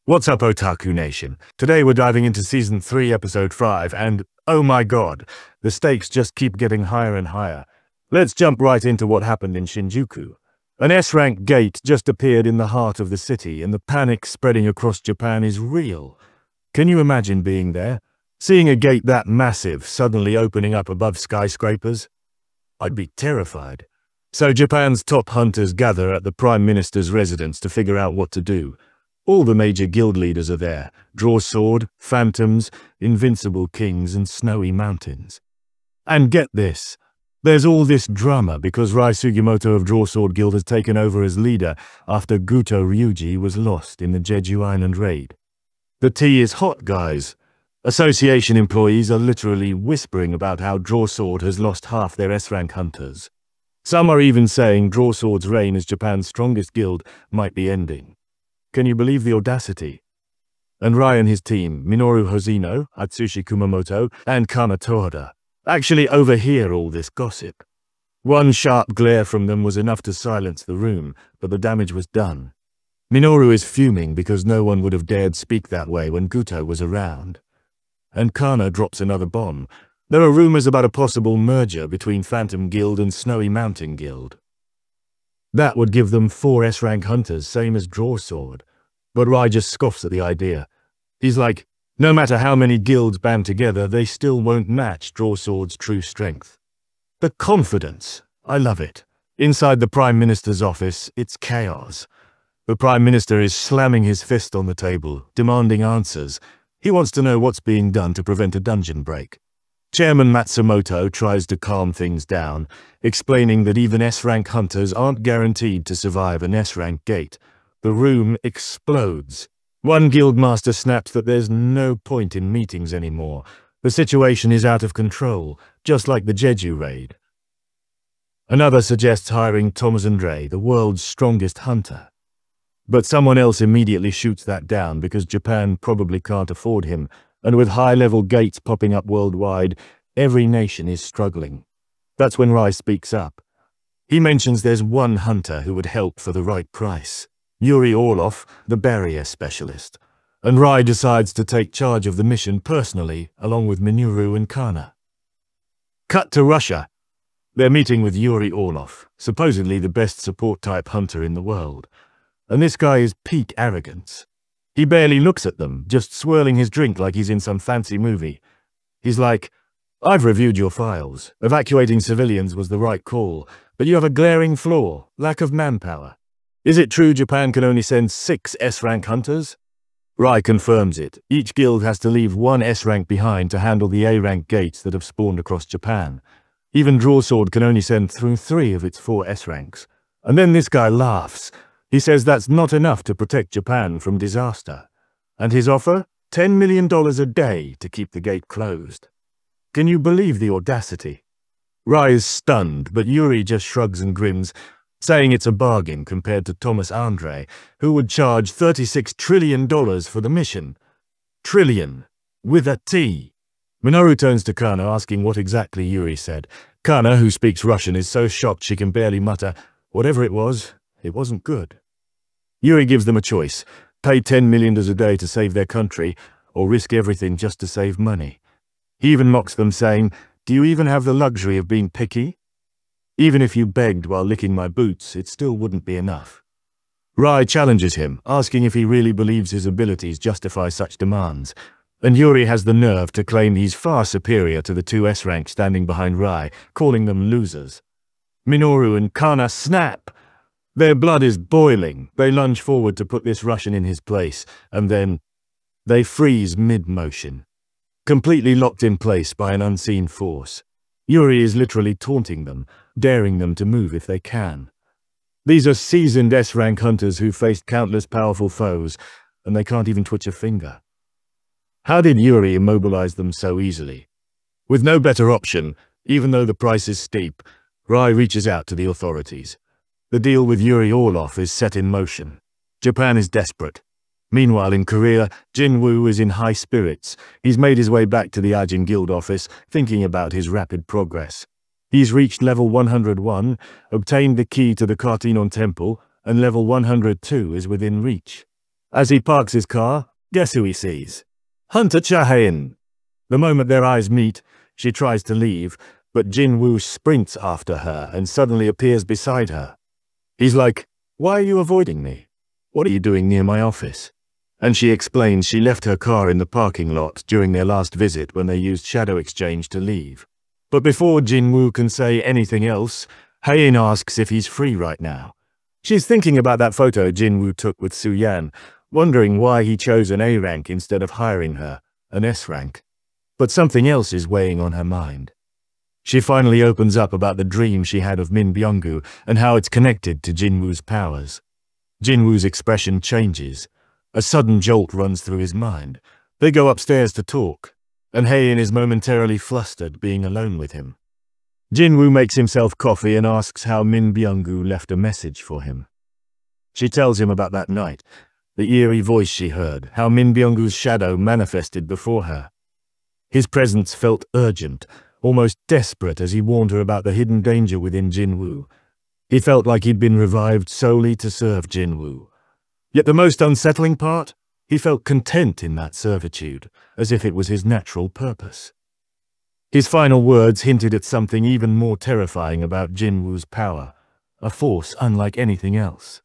What's up, Otaku Nation? Today we're diving into Season 3, Episode 5, and oh my god, the stakes just keep getting higher and higher. Let's jump right into what happened in Shinjuku. An S-rank gate just appeared in the heart of the city, and the panic spreading across Japan is real. Can you imagine being there? Seeing a gate that massive suddenly opening up above skyscrapers? I'd be terrified. So Japan's top hunters gather at the Prime Minister's residence to figure out what to do. All the major guild leaders are there: Draw Sword, Phantoms, Invincible Kings, and Snowy Mountains. And get this, there's all this drama because Rai Sugimoto of Draw Sword Guild has taken over as leader after Guto Ryuji was lost in the Jeju Island raid. The tea is hot, guys. Association employees are literally whispering about how Draw Sword has lost half their S-rank hunters. Some are even saying Draw Sword's reign as Japan's strongest guild might be ending. Can you believe the audacity? And Rai and his team, Minoru Hoshino, Atsushi Kumamoto, and Kana Tohara, actually overhear all this gossip. One sharp glare from them was enough to silence the room, but the damage was done. Minoru is fuming because no one would have dared speak that way when Guto was around. And Kana drops another bomb. There are rumors about a possible merger between Phantom Guild and Snowy Mountain Guild. That would give them 4 S-rank hunters, same as Draw Sword. But Rai just scoffs at the idea. He's like, no matter how many guilds band together, they still won't match Draw Sword's true strength. The confidence, I love it. Inside the Prime Minister's office, it's chaos. The Prime Minister is slamming his fist on the table, demanding answers. He wants to know what's being done to prevent a dungeon break. Chairman Matsumoto tries to calm things down, explaining that even S-rank hunters aren't guaranteed to survive an S-rank gate. The room explodes. One guildmaster snaps that there's no point in meetings anymore. The situation is out of control, just like the Jeju raid. Another suggests hiring Thomas Andre, the world's strongest hunter. But someone else immediately shoots that down because Japan probably can't afford him. And with high-level gates popping up worldwide, every nation is struggling. That's when Rai speaks up. He mentions there's one hunter who would help for the right price: Yuri Orlof, the barrier specialist. And Rai decides to take charge of the mission personally, along with Minoru and Kana. Cut to Russia. They're meeting with Yuri Orlof, supposedly the best support-type hunter in the world. And this guy is peak arrogance. He barely looks at them, just swirling his drink like he's in some fancy movie. He's like, I've reviewed your files. Evacuating civilians was the right call, but you have a glaring flaw: lack of manpower. Is it true Japan can only send 6 S-rank hunters? Rai confirms it. Each guild has to leave 1 S-rank behind to handle the A-rank gates that have spawned across Japan. Even Draw Sword can only send through 3 of its 4 S-ranks. And then this guy laughs. He says that's not enough to protect Japan from disaster. And his offer? $10 million a day to keep the gate closed. Can you believe the audacity? Rai is stunned, but Yuri just shrugs and grins, saying it's a bargain compared to Thomas Andre, who would charge $36 trillion for the mission. Trillion. With a T. Minoru turns to Kana, asking what exactly Yuri said. Kana, who speaks Russian, is so shocked she can barely mutter, whatever it wasn't good. Yuri gives them a choice: pay $10 million a day to save their country, or risk everything just to save money. He even mocks them, saying, do you even have the luxury of being picky? Even if you begged while licking my boots, it still wouldn't be enough. Rai challenges him, asking if he really believes his abilities justify such demands, and Yuri has the nerve to claim he's far superior to the 2 S-ranks standing behind Rai, calling them losers. Minoru and Kana snap. Their blood is boiling. They lunge forward to put this Russian in his place, and then they freeze mid-motion, completely locked in place by an unseen force. Yuri is literally taunting them, daring them to move if they can. These are seasoned S-rank hunters who faced countless powerful foes, and they can't even twitch a finger. How did Yuri immobilize them so easily? With no better option, even though the price is steep, Rai reaches out to the authorities. The deal with Yuri Orlof is set in motion. Japan is desperate. Meanwhile, in Korea, Jin-Woo is in high spirits. He's made his way back to the Ajin Guild office, thinking about his rapid progress. He's reached level 101, obtained the key to the Cartinon Temple, and level 102 is within reach. As he parks his car, guess who he sees? Hunter Hae-In. The moment their eyes meet, she tries to leave, but Jin-Woo sprints after her and suddenly appears beside her. He's like, "Why are you avoiding me? What are you doing near my office?" And she explains she left her car in the parking lot during their last visit when they used shadow exchange to leave. But before Jin-Woo can say anything else, Hae-In asks if he's free right now. She's thinking about that photo Jin-Woo took with Su-Yan, wondering why he chose an A rank instead of hiring her, an S rank. But something else is weighing on her mind. She finally opens up about the dream she had of Min Byeongu and how it's connected to Jin-Woo's powers. Jin-Woo's expression changes. A sudden jolt runs through his mind. They go upstairs to talk, and Hae-In is momentarily flustered being alone with him. Jin-Woo makes himself coffee and asks how Min Byeongu left a message for him. She tells him about that night, the eerie voice she heard, how Min Byeongu's shadow manifested before her. His presence felt urgent, almost desperate as he warned her about the hidden danger within Jin-Woo. He felt like he'd been revived solely to serve Jin-Woo. Yet the most unsettling part, he felt content in that servitude, as if it was his natural purpose. His final words hinted at something even more terrifying about Jin-Woo's power, a force unlike anything else.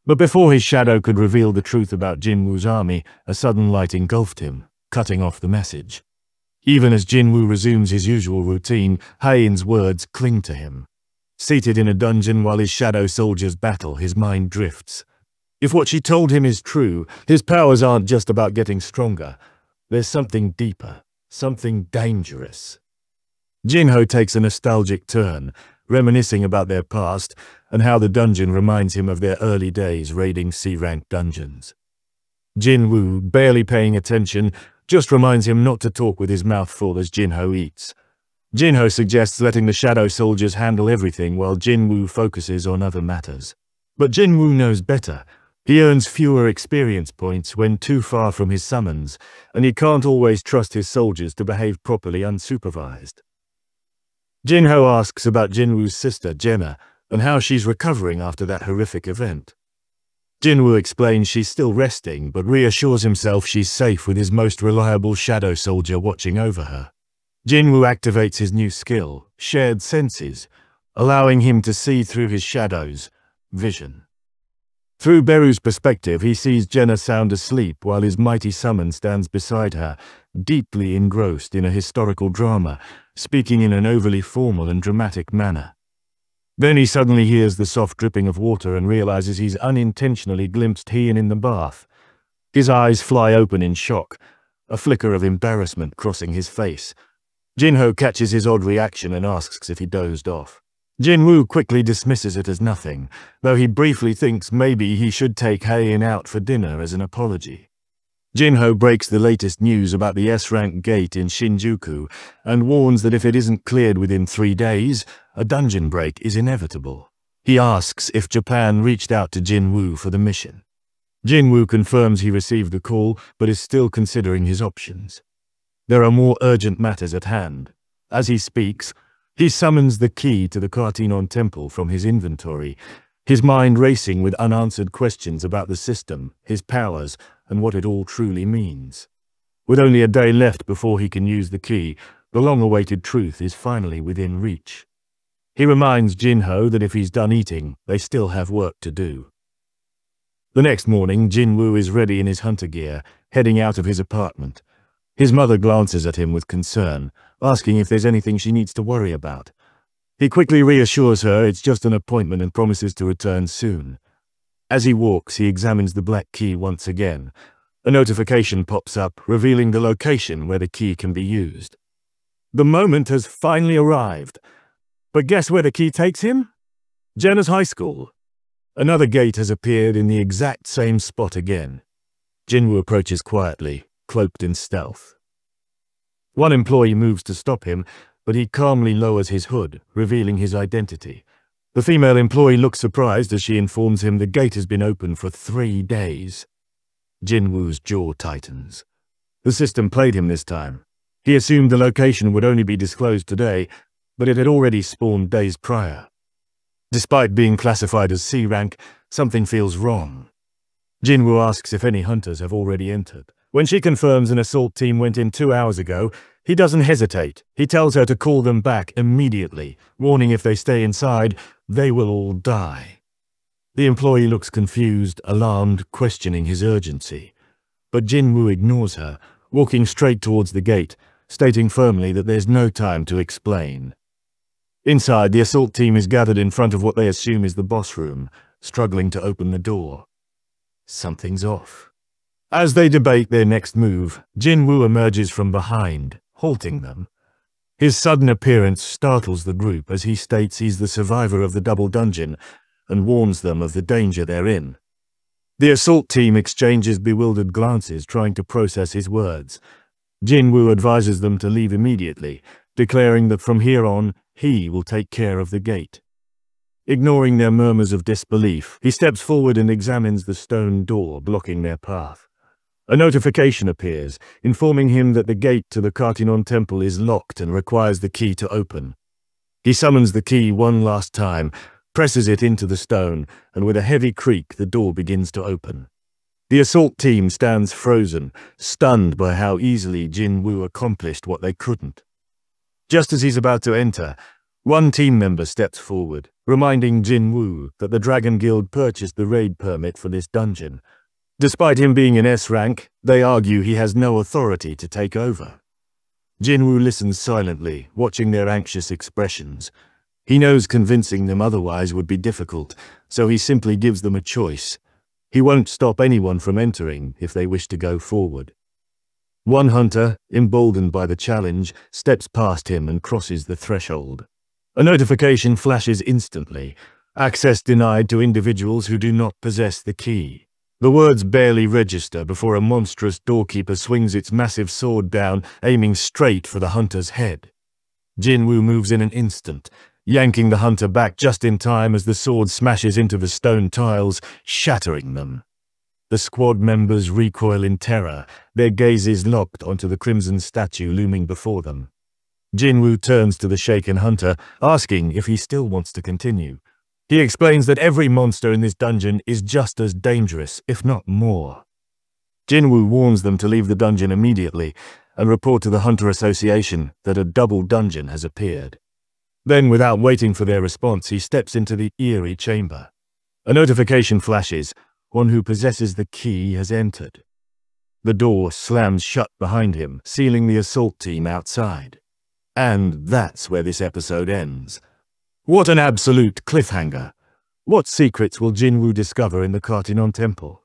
But before his shadow could reveal the truth about Jin-Woo's army, a sudden light engulfed him, cutting off the message. Even as Jin-Woo resumes his usual routine, Hae-In's words cling to him. Seated in a dungeon while his shadow soldiers battle, his mind drifts. If what she told him is true, his powers aren't just about getting stronger. There's something deeper, something dangerous. Jin-Ho takes a nostalgic turn, reminiscing about their past and how the dungeon reminds him of their early days raiding C-rank dungeons. Jin-Woo, barely paying attention, just reminds him not to talk with his mouth full as Jin-Ho eats. Jin-Ho suggests letting the shadow soldiers handle everything while Jin-Woo focuses on other matters. But Jin-Woo knows better. He earns fewer experience points when too far from his summons, and he can't always trust his soldiers to behave properly unsupervised. Jin-Ho asks about Jin-Woo's sister, Jenna, and how she's recovering after that horrific event. Jin-Woo explains she's still resting, but reassures himself she's safe with his most reliable shadow soldier watching over her. Jin-Woo activates his new skill, Shared Senses, allowing him to see through his shadow's vision. Through Beru's perspective, he sees Jenna sound asleep while his mighty summon stands beside her, deeply engrossed in a historical drama, speaking in an overly formal and dramatic manner. Then he suddenly hears the soft dripping of water and realizes he's unintentionally glimpsed Hae-In in the bath. His eyes fly open in shock, a flicker of embarrassment crossing his face. Jin-Ho catches his odd reaction and asks if he dozed off. Jin-Woo quickly dismisses it as nothing, though he briefly thinks maybe he should take Hae-In out for dinner as an apology. Jin-Ho breaks the latest news about the S-rank gate in Shinjuku and warns that if it isn't cleared within 3 days, a dungeon break is inevitable. He asks if Japan reached out to Jin-Woo for the mission. Jin-Woo confirms he received the call, but is still considering his options. There are more urgent matters at hand. As he speaks, he summons the key to the Cartinon Temple from his inventory, his mind racing with unanswered questions about the system, his powers, and what it all truly means. With only a day left before he can use the key, the long-awaited truth is finally within reach. He reminds Jin-Ho that if he's done eating, they still have work to do. The next morning, Jin-Woo is ready in his hunter gear, heading out of his apartment. His mother glances at him with concern, asking if there's anything she needs to worry about. He quickly reassures her it's just an appointment and promises to return soon. As he walks, he examines the black key once again. A notification pops up, revealing the location where the key can be used. The moment has finally arrived. But guess where the key takes him? Jenna's high school. Another gate has appeared in the exact same spot again. Jin-Woo approaches quietly, cloaked in stealth. One employee moves to stop him, but he calmly lowers his hood, revealing his identity. The female employee looks surprised as she informs him the gate has been open for 3 days. Jin-Woo's jaw tightens. The system played him this time. He assumed the location would only be disclosed today, but it had already spawned days prior. Despite being classified as C rank, something feels wrong. Jin-Woo asks if any hunters have already entered. When she confirms an assault team went in 2 hours ago, he doesn't hesitate. He tells her to call them back immediately, warning if they stay inside, they will all die. The employee looks confused, alarmed, questioning his urgency. But Jin-Woo ignores her, walking straight towards the gate, stating firmly that there's no time to explain. Inside, the assault team is gathered in front of what they assume is the boss room, struggling to open the door. Something's off. As they debate their next move, Jin-Woo emerges from behind, halting them. His sudden appearance startles the group as he states he's the survivor of the double dungeon and warns them of the danger they're in. The assault team exchanges bewildered glances trying to process his words. Jin-Woo advises them to leave immediately, declaring that from here on, he will take care of the gate. Ignoring their murmurs of disbelief, he steps forward and examines the stone door blocking their path. A notification appears, informing him that the gate to the Cartinon Temple is locked and requires the key to open. He summons the key one last time, presses it into the stone, and with a heavy creak the door begins to open. The assault team stands frozen, stunned by how easily Jin-Woo accomplished what they couldn't. Just as he's about to enter, one team member steps forward, reminding Jin-Woo that the Dragon Guild purchased the raid permit for this dungeon. Despite him being in S rank, they argue he has no authority to take over. Jin-Woo listens silently, watching their anxious expressions. He knows convincing them otherwise would be difficult, so he simply gives them a choice. He won't stop anyone from entering if they wish to go forward. One hunter, emboldened by the challenge, steps past him and crosses the threshold. A notification flashes instantly. Access denied to individuals who do not possess the key. The words barely register before a monstrous doorkeeper swings its massive sword down, aiming straight for the hunter's head. Jin-Woo moves in an instant, yanking the hunter back just in time as the sword smashes into the stone tiles, shattering them. The squad members recoil in terror, their gazes locked onto the crimson statue looming before them. Jin-Woo turns to the shaken hunter, asking if he still wants to continue. He explains that every monster in this dungeon is just as dangerous, if not more. Jin-Woo warns them to leave the dungeon immediately and report to the Hunter Association that a double dungeon has appeared. Then, without waiting for their response, he steps into the eerie chamber. A notification flashes. One who possesses the key has entered. The door slams shut behind him, sealing the assault team outside. And that's where this episode ends. What an absolute cliffhanger! What secrets will Jin-Woo discover in the Cartinon Temple?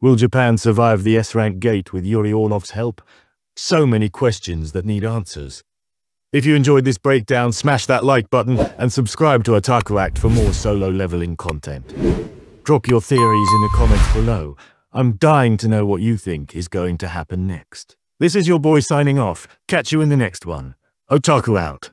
Will Japan survive the S-rank gate with Yuri Orlof's help? So many questions that need answers. If you enjoyed this breakdown, smash that like button and subscribe to Otakuact for more solo leveling content. Drop your theories in the comments below. I'm dying to know what you think is going to happen next. This is your boy signing off. Catch you in the next one. Otaku out.